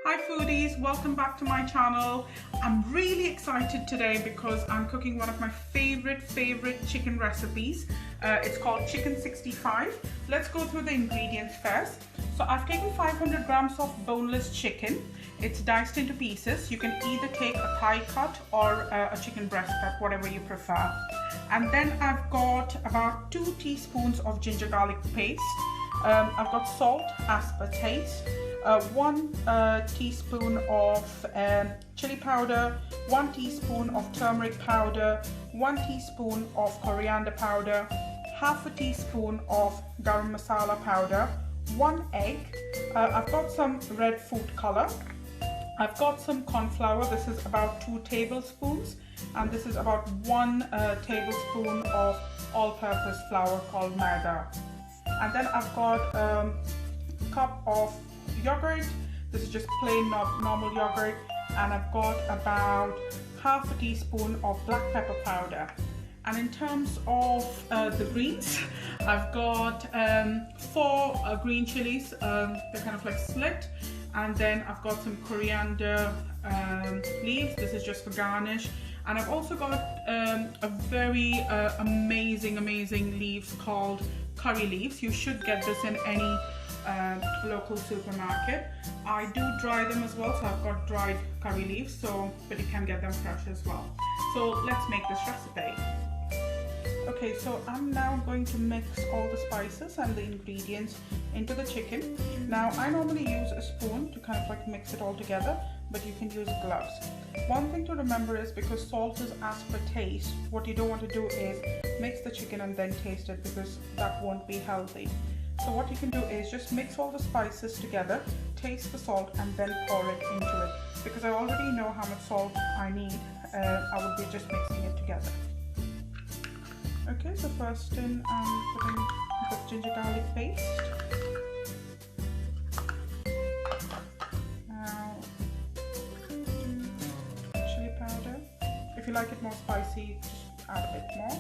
Hi foodies, welcome back to my channel. I'm really excited today because I'm cooking one of my favorite chicken recipes. It's called Chicken 65. Let's go through the ingredients first. So I've taken 500 grams of boneless chicken. It's diced into pieces. You can either take a thigh cut or a chicken breast cut, whatever you prefer. And then I've got about 2 teaspoons of ginger garlic paste. I've got salt as per taste. 1 teaspoon of chili powder, 1 teaspoon of turmeric powder, 1 teaspoon of coriander powder, half a teaspoon of garam masala powder, 1 egg. I've got some red food color. I've got some corn flour. This is about 2 tablespoons, and this is about 1 tablespoon of all-purpose flour called maida. And then I've got a cup of yogurt. This is just plain normal yogurt, and I've got about half a teaspoon of black pepper powder. And in terms of the greens, I've got 4 green chilies. They're kind of like split, and then I've got some coriander leaves. This is just for garnish. And I've also got a very amazing leaves called curry leaves. You should get this in any local supermarket. I do dry them as well, so I've got dried curry leaves, but you can get them fresh as well. So let's make this recipe. Okay, so I'm now going to mix all the spices and the ingredients into the chicken. Now I normally use a spoon to kind of like mix it all together, but you can use gloves. One thing to remember is, because salt is as per taste, what you don't want to do is mix the chicken and then taste it, because that won't be healthy. So what you can do is just mix all the spices together, taste the salt, and then pour it into it. Because I already know how much salt I need, I will be just mixing it together. Okay, so first in I'm putting the ginger garlic paste. Now, chili powder. If you like it more spicy, just add a bit more.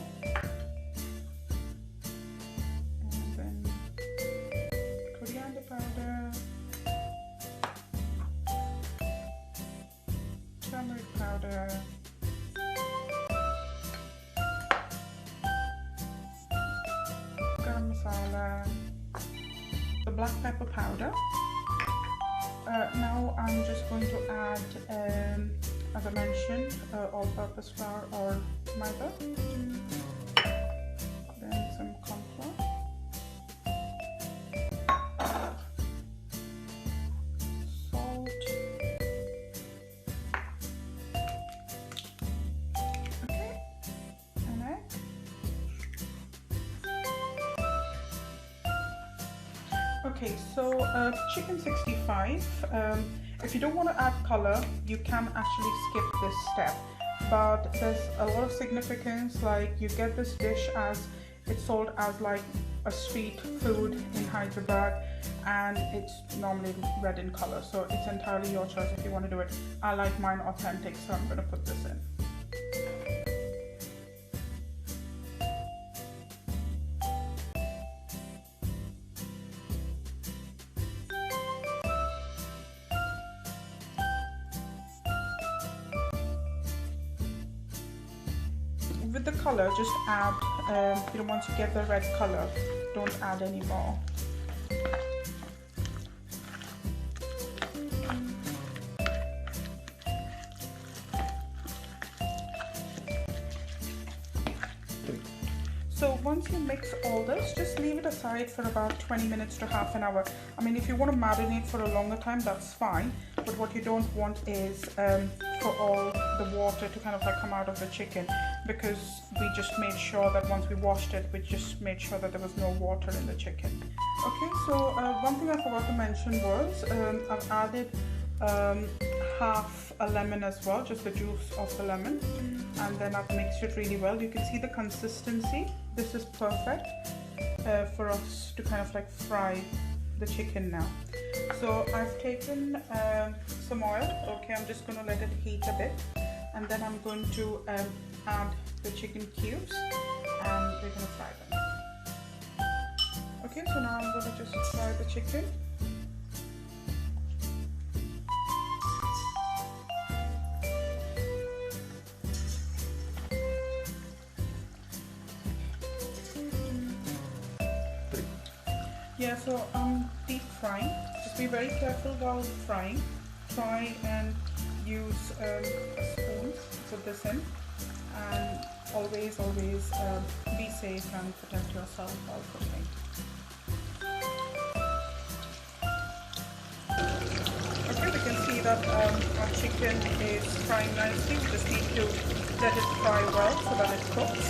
Powder, turmeric powder, garam masala, the black pepper powder. Now I'm just going to add, as I mentioned, all-purpose flour or maida, then some corn flour. Okay, so chicken 65, if you don't want to add color, you can actually skip this step, but there's a lot of significance. Like, you get this dish as it's sold as like a street food in Hyderabad, and it's normally red in color, so it's entirely your choice if you want to do it. I like mine authentic, so I'm going to put this in. With the color, just add, once you get the red color, don't add any more. So once you mix all this, just leave it aside for about 20 minutes to half an hour. I mean, if you want to marinate for a longer time, that's fine, but what you don't want is for all the water to kind of like come out of the chicken, because we just made sure that once we washed it, we just made sure that there was no water in the chicken. Okay, so one thing I forgot to mention was I've added half a lemon as well, just the juice of the lemon, and then I've mixed it really well. You can see the consistency. This is perfect for us to kind of like fry the chicken now. So I've taken some oil. Okay, I'm just going to let it heat a bit, and then I'm going to add the chicken cubes, and we're going to fry them. Okay, so now I'm going to just fry the chicken. Yeah, so I'm deep frying. Just be very careful while frying. Try and use a spoon to put this in, and always be safe and protect yourself while cooking. Okay, we can see that our chicken is frying nicely. We just need to let it fry well so that it cooks.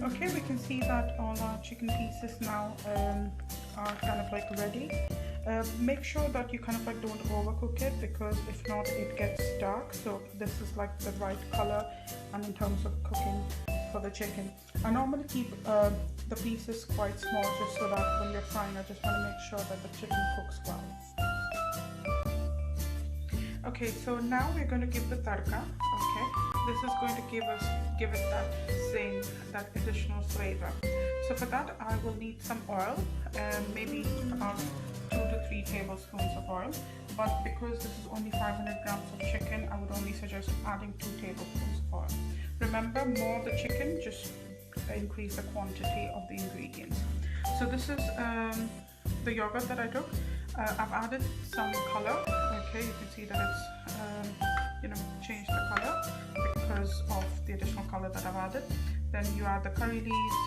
Okay, we can see that all our chicken pieces now are kind of like ready. Make sure that you kind of like don't overcook it, because if not it gets dark. So this is like the right color and in terms of cooking for the chicken. I normally keep the pieces quite small, just so that when you're frying, I just want to make sure that the chicken cooks well. Okay, so now we're going to give the tadka. Okay, this is going to give it that zing, that additional flavor. So for that I will need some oil, maybe about 2 to 3 tablespoons of oil, but because this is only 500 grams of chicken, I would only suggest adding 2 tablespoons of oil. Remember, more the chicken, just increase the quantity of the ingredients. So this is the yogurt that I took. I've added some color. Okay, you can see that it's changed the color because of the additional color that I've added. Then you add the curry leaves,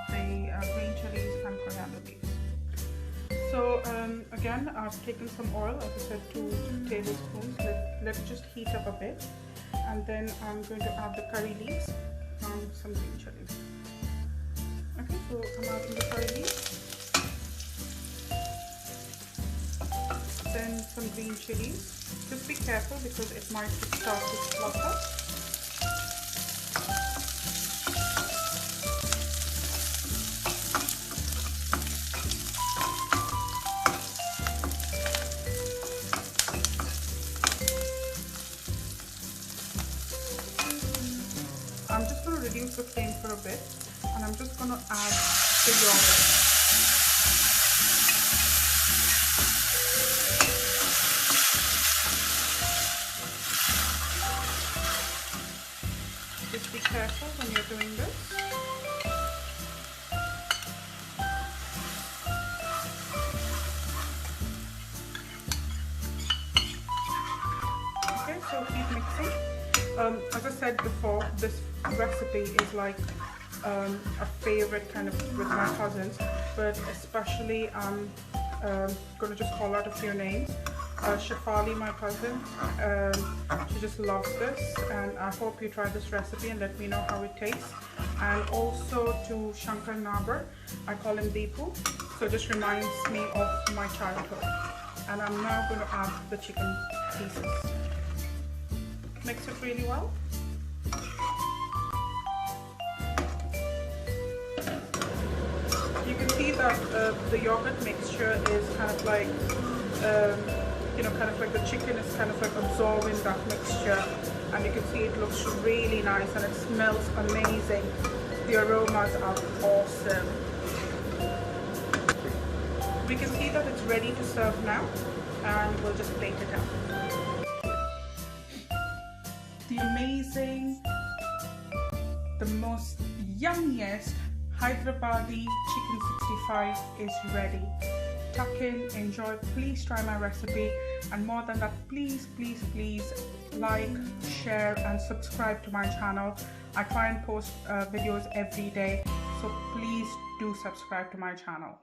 the green chilies and coriander leaves. So again, I've taken some oil, as I said, 2 tablespoons. Let it just heat up a bit, and then I'm going to add the curry leaves and some green chilies. Okay, so I'm adding the curry leaves, then some green chilies. Just be careful because it might start to splutter. I'm just going to reduce the flame for a bit, and I'm just going to add the yogurt. Just be careful when you're doing this. Okay, so keep mixing. As I said before, this recipe is like a favorite kind of with my cousins, but especially I'm going to just call out a few names. Shafali, my cousin, she just loves this, and I hope you try this recipe and let me know how it tastes. And also to Shankar Nabar, I call him Deepu, so it just reminds me of my childhood. And I'm now going to add the chicken pieces. Mix it really well. You can see that the yogurt mixture is kind of like kind of like the chicken is kind of like absorbing that mixture, and you can see it looks really nice and it smells amazing. The aromas are awesome. We can see that it's ready to serve now, and we'll just plate it out. The amazing, the most yummiest Hyderabadi chicken 65 is ready. Tuck in, enjoy, please try my recipe, and more than that, please like, share and subscribe to my channel. I try and post videos every day, so please do subscribe to my channel.